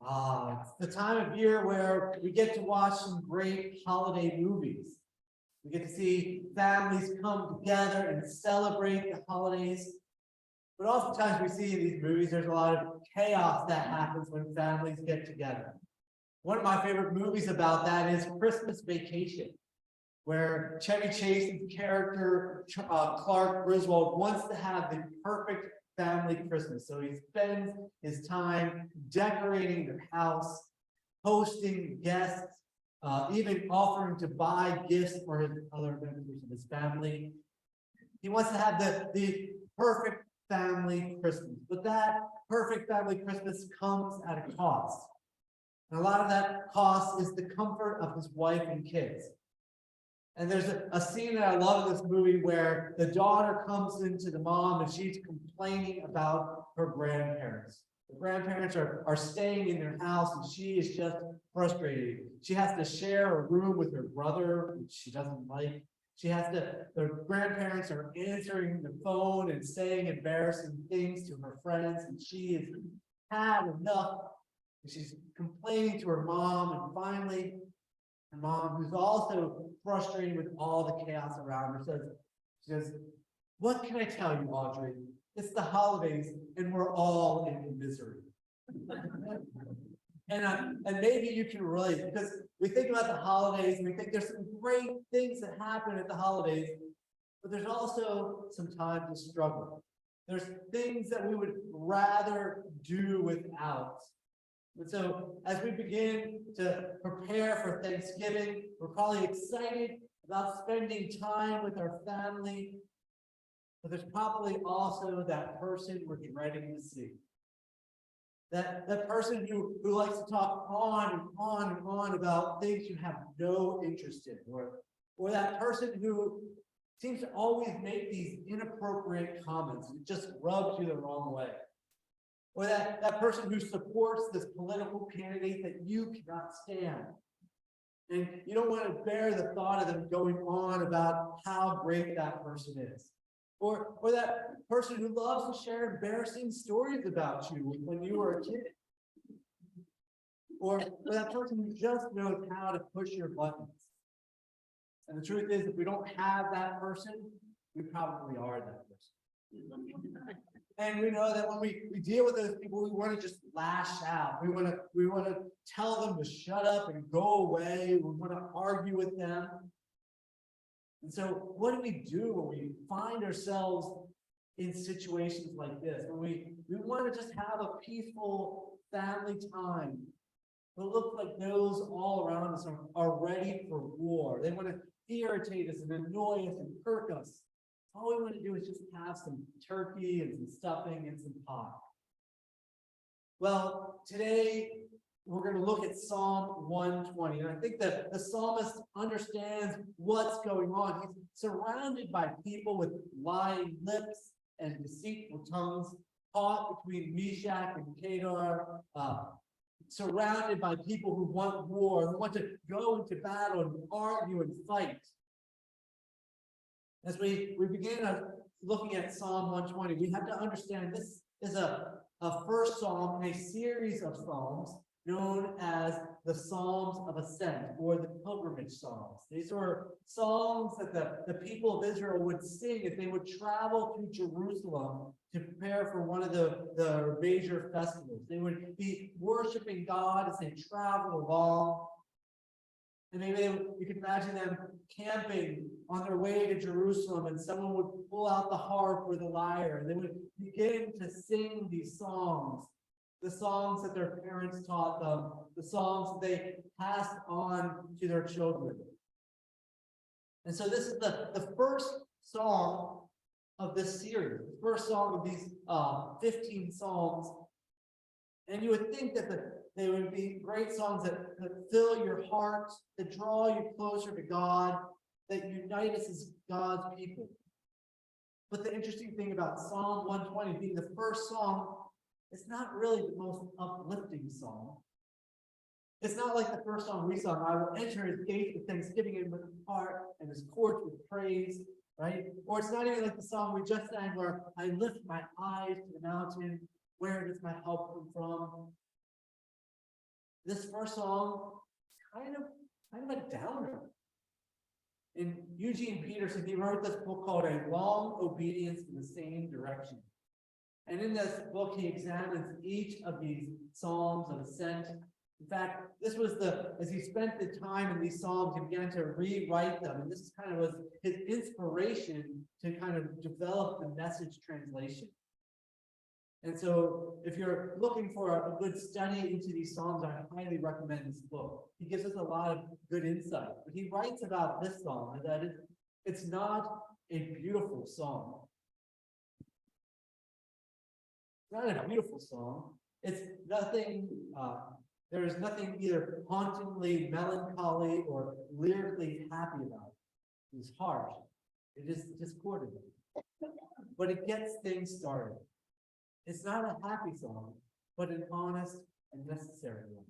It's the time of year where we get to watch some great holiday movies. We get to see families come together and celebrate the holidays. But oftentimes we see in these movies, there's a lot of chaos that happens when families get together. One of my favorite movies about that is Christmas Vacation, where Chevy Chase's character, Clark Griswold, wants to have the perfect family Christmas. So he spends his time decorating their house, hosting guests, even offering to buy gifts for his other members of his family. He wants to have the perfect family Christmas, but that perfect family Christmas comes at a cost. And a lot of that cost is the comfort of his wife and kids. And there's a scene that I love in this movie where the daughter comes into the mom and she's complaining about her grandparents. The grandparents are staying in their house and she is just frustrated. She has to share a room with her brother, which she doesn't like. The grandparents are answering the phone and saying embarrassing things to her friends, and she has had enough. She's complaining to her mom, and finally, her mom, who's also frustrated with all the chaos around her, says, "What can I tell you, Audrey? It's the holidays, and we're all in misery." And maybe you can relate, because we think about the holidays and we think there's some great things that happen at the holidays, but there's also some time to struggle. There's things that we would rather do without. And so as we begin to prepare for Thanksgiving, we're probably excited about spending time with our family, but there's probably also that person we're dreading to see. That person who likes to talk on and on and on about things you have no interest in, or that person who seems to always make these inappropriate comments and it just rubs you the wrong way. Or that person who supports this political candidate that you cannot stand. And you don't want to bear the thought of them going on about how great that person is. Or that person who loves to share embarrassing stories about you when you were a kid. Or that person who just knows how to push your buttons. And the truth is, if we don't have that person, we probably are that person. And we know that when we deal with those people, we want to just lash out. We want to tell them to shut up and go away. We want to argue with them. And so what do we do when we find ourselves in situations like this? When we want to just have a peaceful family time, but it looks like those all around us are ready for war. They want to irritate us and annoy us and irk us. All we want to do is just have some turkey and some stuffing and some pie. Well, today we're going to look at Psalm 120. And I think that the psalmist understands what's going on. He's surrounded by people with lying lips and deceitful tongues, caught between Meshach and Kedar, surrounded by people who want war, who want to go into battle and argue and fight. As we begin looking at Psalm 120, we have to understand this is a first psalm in a series of psalms known as the Psalms of Ascent, or the pilgrimage psalms. These were songs that the people of Israel would sing if they would travel to Jerusalem to prepare for one of the major festivals. They would be worshiping God as they travel along. And maybe you can imagine them camping on their way to Jerusalem, and someone would pull out the harp or the lyre, and they would begin to sing these songs. The songs that their parents taught them, the songs that they passed on to their children. And so this is the first song of this series, the first song of these 15 psalms. And you would think that they would be great songs that fill your heart, that draw you closer to God, that unite us as God's people. But the interesting thing about Psalm 120 being the first song, it's not really the most uplifting song. It's not like the first song we sung, "I will enter his gates with thanksgiving and with heart and his courts with praise," right? Or it's not even like the song we just sang where "I lift my eyes to the mountain, where does my help come from?" This first song, kind of a downer. And Eugene Peterson, he wrote this book called A Long Obedience in the Same Direction. And in this book, he examines each of these Psalms of Ascent. In fact, this was as he spent the time in these Psalms, he began to rewrite them. And this kind of was his inspiration to kind of develop the Message translation. And so if you're looking for a good study into these Psalms, I highly recommend this book. He gives us a lot of good insight. But he writes about this psalm, that it's not a beautiful song. It's not a beautiful song. It's nothing, there is nothing either hauntingly melancholy or lyrically happy about it. It's harsh. It is discordant. But it gets things started. It's not a happy song, but an honest and necessary one.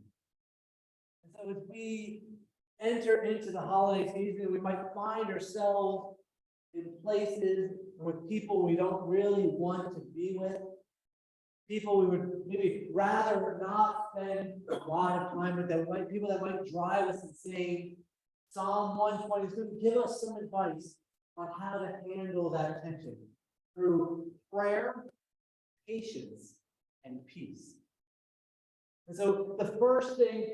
And so as we enter into the holiday season, we might find ourselves in places with people we don't really want to be with, people we would maybe rather not spend a lot of time with, people that might drive us insane. Psalm 120 is going to give us some advice on how to handle that tension through prayer, patience, and peace. And so the first thing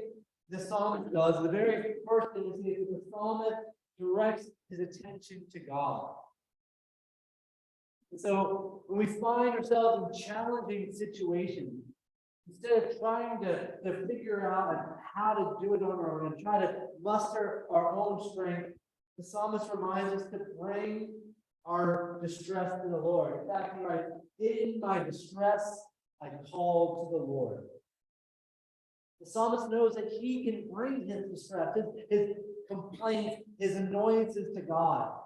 the psalmist does, the very first thing is the psalmist directs his attention to God. And so when we find ourselves in challenging situations, instead of trying to figure out how to do it on our own and try to muster our own strength, the psalmist reminds us to bring our distress to the Lord. In fact, he writes, "In my distress, I called to the Lord." The psalmist knows that he can bring his distress, his complaints, his annoyances to God.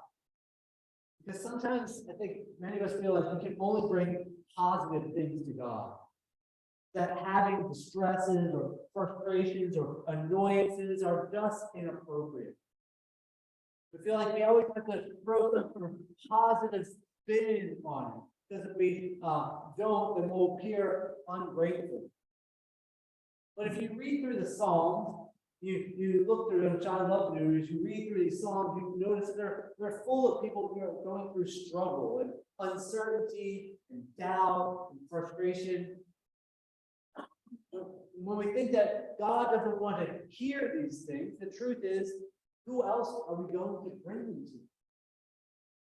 Because sometimes I think many of us feel like we can only bring positive things to God. That having distresses or frustrations or annoyances are just inappropriate. We feel like we always have to throw some sort of positive spin on it. Because if we don't, then we'll appear ungrateful. But if you read through the Psalms, you look through them, which I love to do, as you read through these Psalms, you notice that they're full of people who are going through struggle and uncertainty and doubt and frustration. When we think that God doesn't want to hear these things, the truth is, who else are we going to bring them to?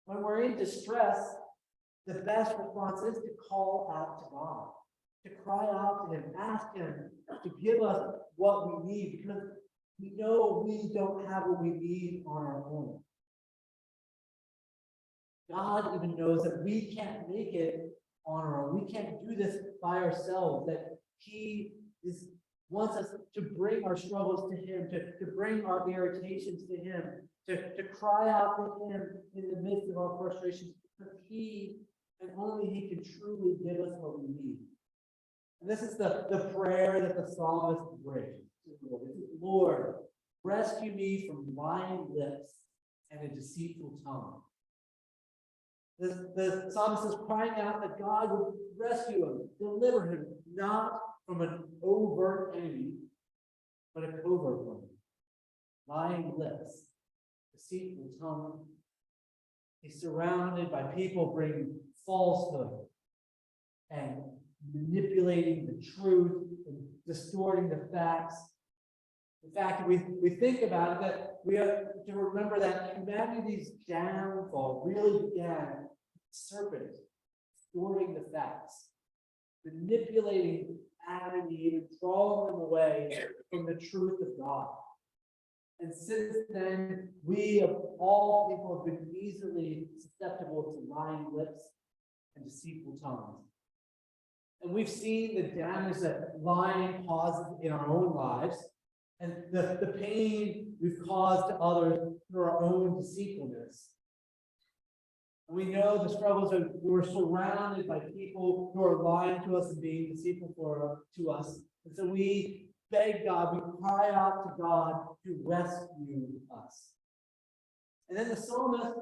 When we're in distress, the best response is to call out to God, to cry out to Him, ask Him to give us what we need, because we know we don't have what we need on our own. God even knows that we can't make it on our own. We can't do this by ourselves, that He wants us to bring our struggles to Him, to bring our irritations to Him, to cry out to Him in the midst of our frustrations, because He and only He can truly give us what we need. And this is the prayer that the psalmist prays. Lord, rescue me from lying lips and a deceitful tongue. The psalmist is crying out that God would rescue him, deliver him, not from an overt enemy, but a covert one. Lying lips, deceitful tongue. He's surrounded by people bringing falsehood and manipulating the truth and distorting the facts. In fact, if we think about it, that we have to remember that humanity's downfall really began with the serpent distorting the facts, manipulating Adam and Eve and drawing them away from the truth of God. And since then, we of all people have been easily susceptible to lying lips and deceitful tongues. And we've seen the damage that lying causes in our own lives, and the pain we've caused to others through our own deceitfulness. And we know the struggles that we're surrounded by people who are lying to us and being deceitful to us. And so we beg God, we cry out to God to rescue us. And then the psalmist,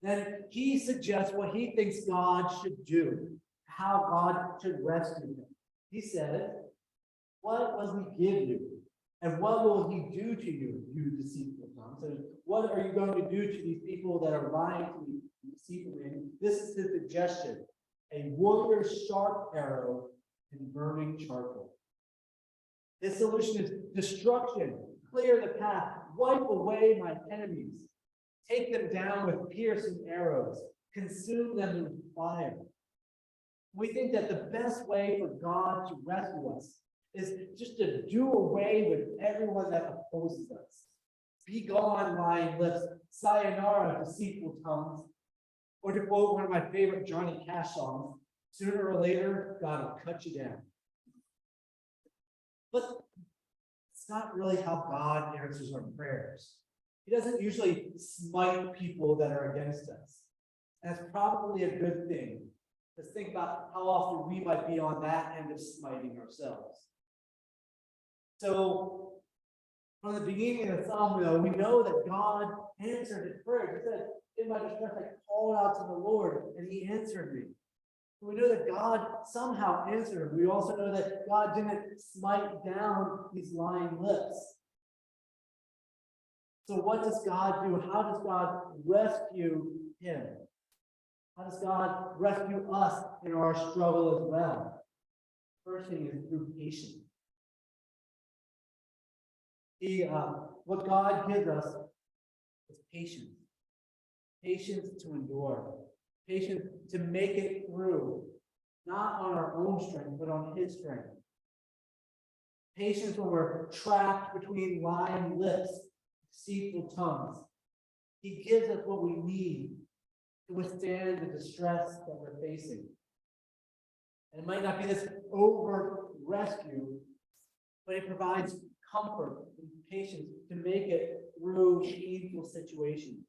then he suggests what he thinks God should do, how God should rescue him. He said, What will he give you? And what will he do to you, you deceitful tongue? So what are you going to do to these people that are lying to you deceitfully? This is his suggestion. A warrior's sharp arrow and burning charcoal. His solution is destruction. Clear the path. Wipe away my enemies. Take them down with piercing arrows. Consume them with fire. We think that the best way for God to rescue us is just to do away with everyone that opposes us. Be gone, lying lips. Sayonara, deceitful tongues. Or to quote one of my favorite Johnny Cash songs, sooner or later, God will cut you down. But it's not really how God answers our prayers. He doesn't usually smite people that are against us. And that's probably a good thing. Let's think about how often we might be on that end of smiting ourselves. So, from the beginning of the psalm, we know that God answered his prayer. He said, in my distress, I called out to the Lord, and he answered me. We know that God somehow answered him. We also know that God didn't smite down these lying lips. So what does God do? How does God rescue him? How does God rescue us in our struggle as well? First thing is through patience. What God gives us is patience. Patience to endure. Patience to make it through. Not on our own strength, but on his strength. Patience when we're trapped between lying lips, deceitful tongues. He gives us what we need to withstand the distress that we're facing. And it might not be this overt rescue, but it provides comfort and patience to make it through painful situations.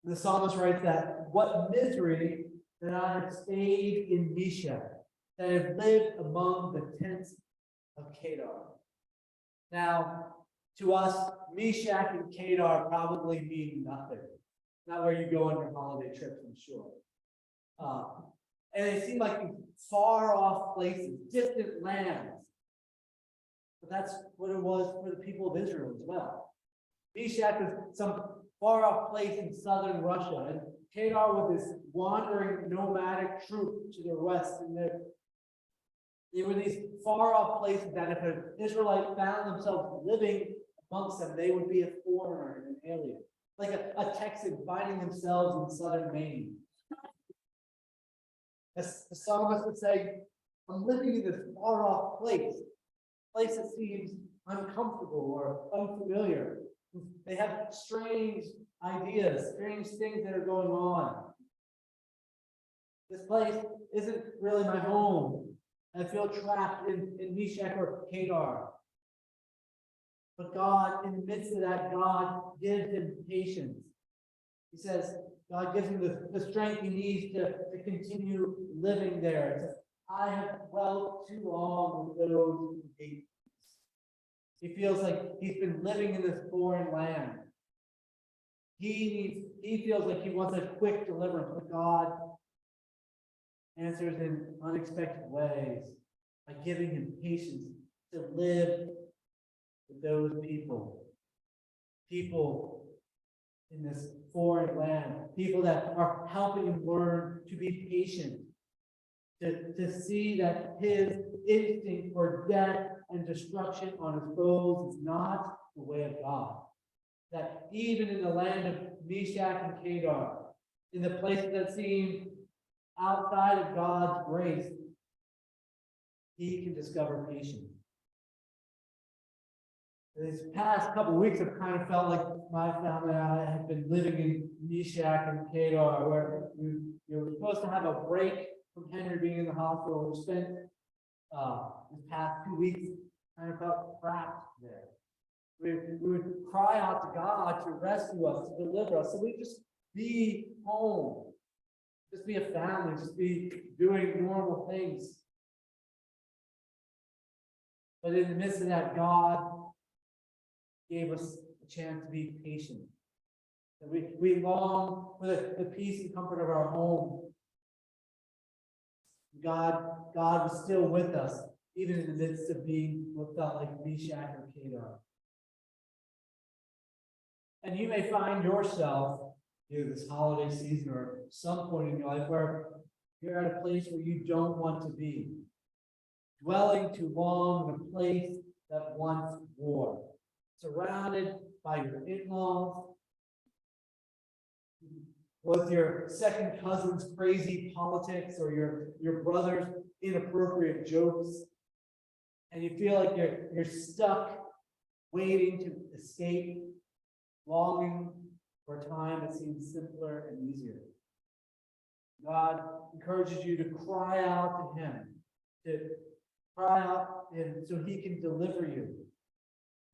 The psalmist writes that, what misery that I have stayed in Meshach, that I have lived among the tents of Kedar. Now, to us, Meshach and Kedar probably mean nothing. Not where you go on your holiday trips, I'm sure. And they seem like far off places, distant lands. But that's what it was for the people of Israel as well. Meshach is some far off place in southern Russia, and Kedar was this wandering nomadic troop to the west. And they were these far off places that if an Israelite found themselves living amongst them, they would be a foreigner and an alien. Like a Texan finding themselves in southern Maine. As the psalmist would say, I'm living in this far off place that seems uncomfortable or unfamiliar. They have strange ideas, strange things that are going on. This place isn't really my home. I feel trapped in Meshach or Kedar. But God, in the midst of that, God gives him patience. He says, God gives him the strength he needs to continue living there. It says, I have dwelt too long with those who hate me. He feels like he's been living in this foreign land. He feels like he wants a quick deliverance, but God answers in unexpected ways by giving him patience to live with those people. People in this foreign land. People that are helping him learn to be patient. To see that his instinct for death and destruction on his foes is not the way of God. That even in the land of Meshach and Kedar, in the places that seem outside of God's grace, he can discover patience. These past couple of weeks, I've kind of felt like my family and I have been living in Meshach and Kedar, where we were supposed to have a break from Henry being in the hospital. We spent this past 2 weeks kind of felt trapped there. We would cry out to God to rescue us, to deliver us. So we just be home, just be a family, just be doing normal things. But in the midst of that, God gave us a chance to be patient. We long for the peace and comfort of our home. God was still with us, even in the midst of being what felt like Meshach or Kedar. And you may find yourself, this holiday season or some point in your life where you're at a place where you don't want to be, dwelling too long in a place that once war, surrounded by your in-laws, with your second cousin's crazy politics or your brother's inappropriate jokes, and you feel like you're stuck waiting to escape, longing for a time that seems simpler and easier. God encourages you to cry out to him, to cry out to him so he can deliver you.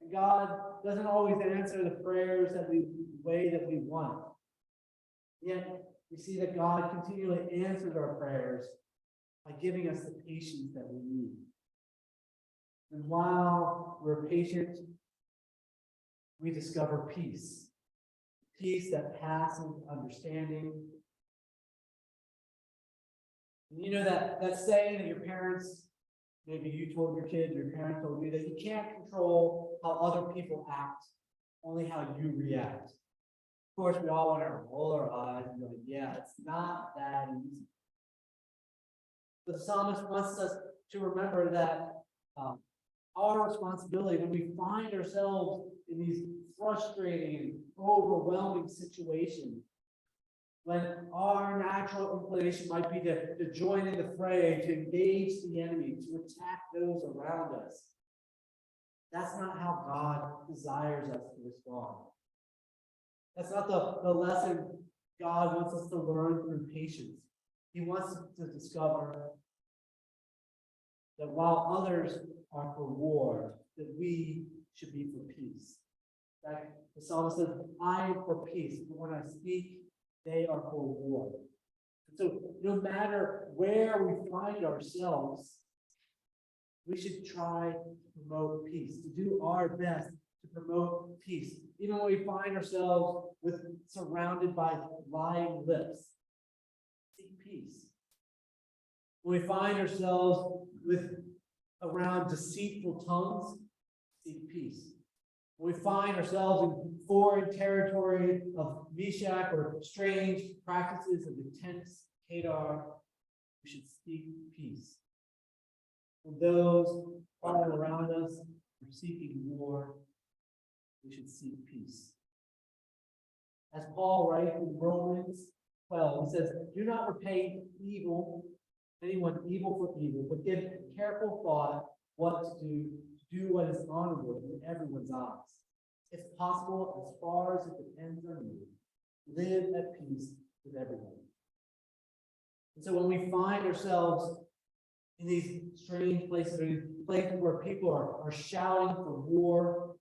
And God doesn't always answer the prayers the way that we want. Yet we see that God continually answers our prayers by giving us the patience that we need. And while we're patient, we discover peace. Peace that passes understanding. And you know that saying that your parents, maybe you told your kids, your parents told you, that you can't control how other people act, only how you react. Of course, we all want to roll our eyes and be like, yeah, it's not that easy. But the psalmist wants us to remember that our responsibility when we find ourselves in these frustrating and overwhelming situations, when our natural inclination might be to join in the fray, to engage the enemy, to attack those around us. That's not how God desires us to respond. That's not the lesson God wants us to learn through patience. He wants us to discover that while others are for war, that we should be for peace. In fact, the psalmist says, I am for peace, but when I speak, they are for war. And so no matter where we find ourselves, we should try to promote peace, to do our best to promote peace. Even when we find ourselves surrounded by lying lips, seek peace. When we find ourselves around deceitful tongues, seek peace. When we find ourselves in foreign territory of Meshach or strange practices of the tense Kedar, we should seek peace. When those all around us are seeking war, we should seek peace. As Paul writes in Romans 12, he says, do not repay anyone evil for evil, but give careful thought what to do what is honorable in everyone's eyes. If possible, as far as it depends on you, live at peace with everyone. And so when we find ourselves in these strange places, or these places where people are shouting for war,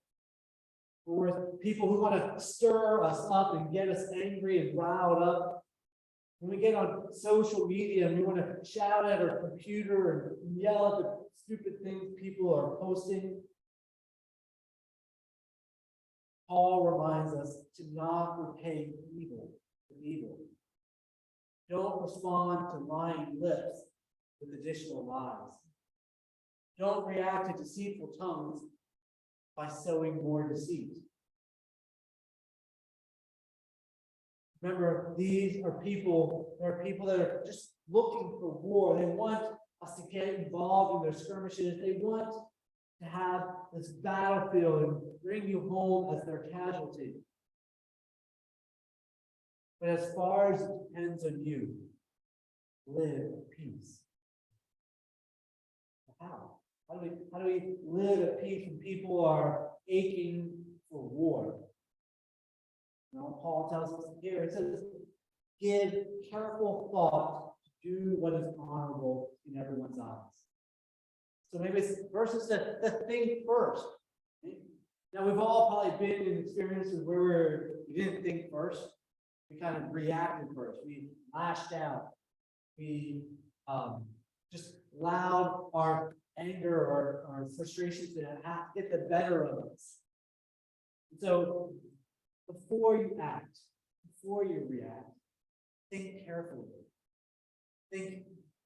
or people who want to stir us up and get us angry and riled up, when we get on social media and we want to shout at our computer and yell at the stupid things people are posting, Paul reminds us to not repay evil with evil. Don't respond to lying lips with additional lies. Don't react to deceitful tongues by sowing more deceit. Remember, these are people, there are people that are just looking for war. They want us to get involved in their skirmishes. They want to have this battlefield and bring you home as their casualty. But as far as it depends on you, live at peace. How? How do we live at peace when people are aching for war? You know, Paul tells us here, it says, give careful thought to do what is honorable in everyone's eyes. So maybe it's versus the think first. Now, we've all probably been in experiences where we didn't think first. We kind of reacted first. We lashed out. We just allowed our anger or our frustrations to get the better of us. And so before you act, before you react, think carefully. Think,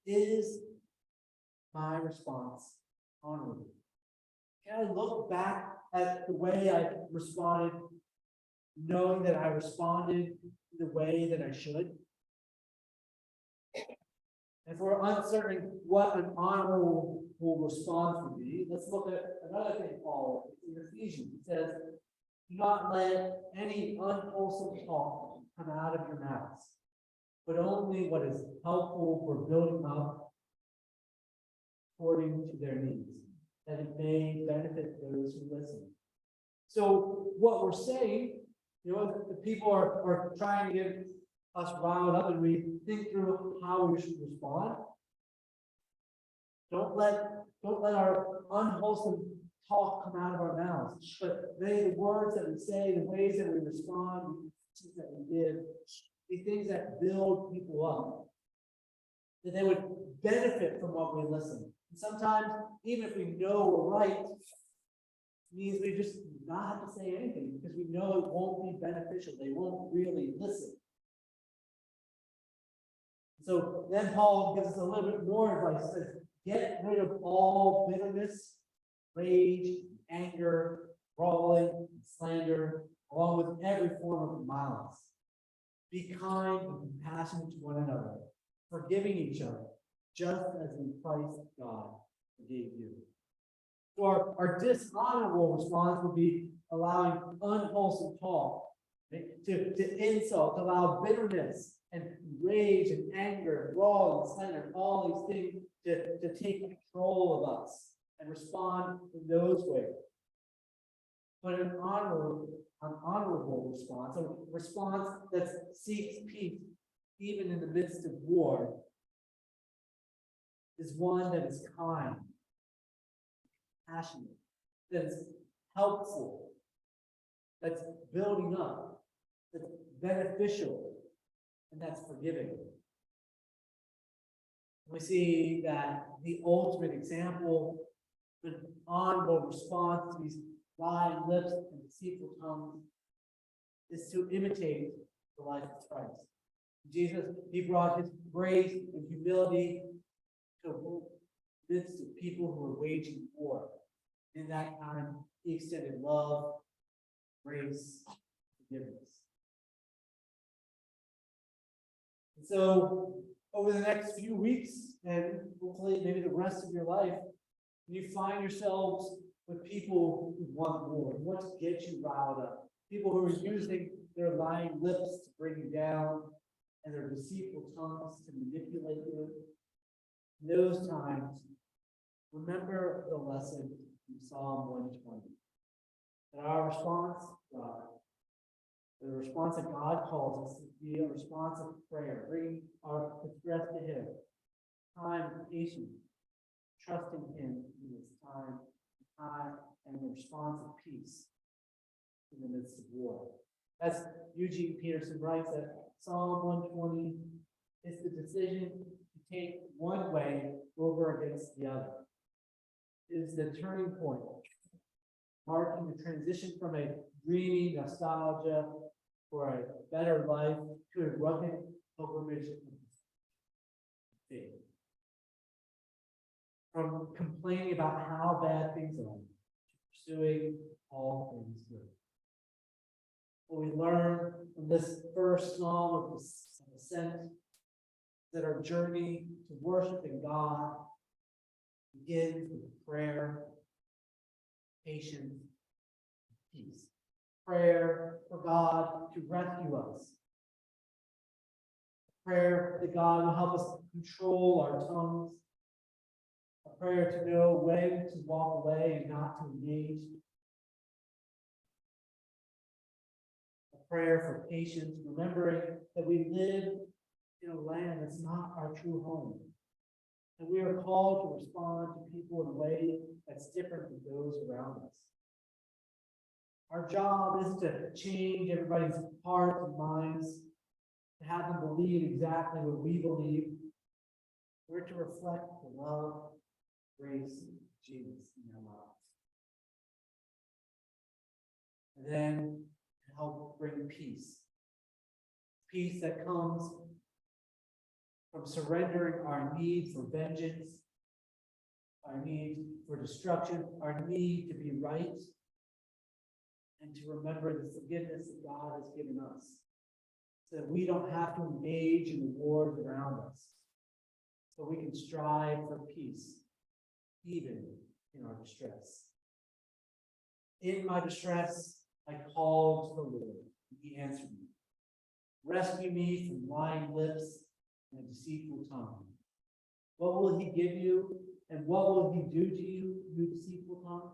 is my response honorably? Can I look back at the way I responded, knowing that I responded the way that I should? If we're uncertain what an honorable response would be, let's look at another thing Paul in Ephesians. It says, do not let any unwholesome talk come out of your mouths, but only what is helpful for building up according to their needs, that it may benefit those who listen. So what we're saying, the people are trying to get us riled up, and we think through how we should respond. Don't let our unwholesome talk come out of our mouths, but may the words that we say, the ways that we respond, the things that we give, be things that build people up, that they would benefit from what we listen. And sometimes, even if we know we're right, it means we just not have to say anything because we know it won't be beneficial. They won't really listen. So then Paul gives us a little bit more advice. He says, get rid of all bitterness, rage, anger, brawling, slander, along with every form of malice. Be kind and compassionate to one another, forgiving each other, just as in Christ God forgave you. So our dishonorable response would be allowing unwholesome talk, right? to insult, to allow bitterness and rage and anger, brawling, slander, all these things to take control of us and respond in those ways. But an honorable response, a response that seeks peace even in the midst of war, is one that is kind, passionate, that's helpful, that's building up, that's beneficial, and that's forgiving. We see that the ultimate example, an honorable response to these lying lips and deceitful tongues, is to imitate the life of Christ. Jesus, he brought his grace and humility to the midst of people who were waging war. In that time, he extended love, grace, forgiveness. And so, over the next few weeks, and hopefully maybe the rest of your life, you find yourselves with people who want war, who want to get you riled up, people who are using their lying lips to bring you down, and their deceitful tongues to manipulate you. In those times, remember the lesson from Psalm 120. That our response to God, the response that God calls us to be a response of prayer, bringing our distress to Him, time of patience, trusting Him in this time, and the response of peace in the midst of war. As Eugene Peterson writes, that Psalm 120 is the decision to take one way over against the other. It is the turning point, marking the transition from a dreamy nostalgia for a better life to a rugged pilgrimage of faith. From complaining about how bad things are to pursuing all things good. What we learn from this first Psalm of Ascent, that our journey to worshiping God begins with prayer, patience, peace. Prayer for God to rescue us. Prayer that God will help us control our tongues. A prayer to know when to walk away and not to engage. A prayer for patience, remembering that we live in a land that's not our true home. And we are called to respond to people in a way that's different from those around us. Our job isn't to change everybody's hearts and minds, to have them believe exactly what we believe. We're to reflect the love, grace of Jesus in our lives. And then to help bring peace. Peace that comes from surrendering our need for vengeance our need for destruction, our need to be right, and to remember the forgiveness that God has given us, so that we don't have to engage in the wars around us, so we can strive for peace, even in our distress. In my distress, I called to the Lord, and he answered me. Rescue me from lying lips and a deceitful tongue. What will he give you, and what will he do to you, you deceitful tongue?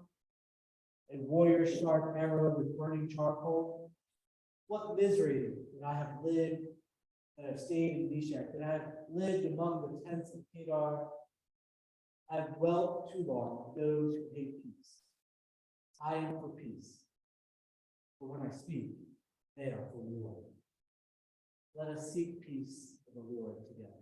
A warrior's sharp arrow with burning charcoal? What misery that I have lived, that I have stayed in Meshach, that I have lived among the tents of Kedar. I have dwelt too long with those who hate peace. I am for peace, but when I speak, they are for war. Let us seek peace of the Lord together.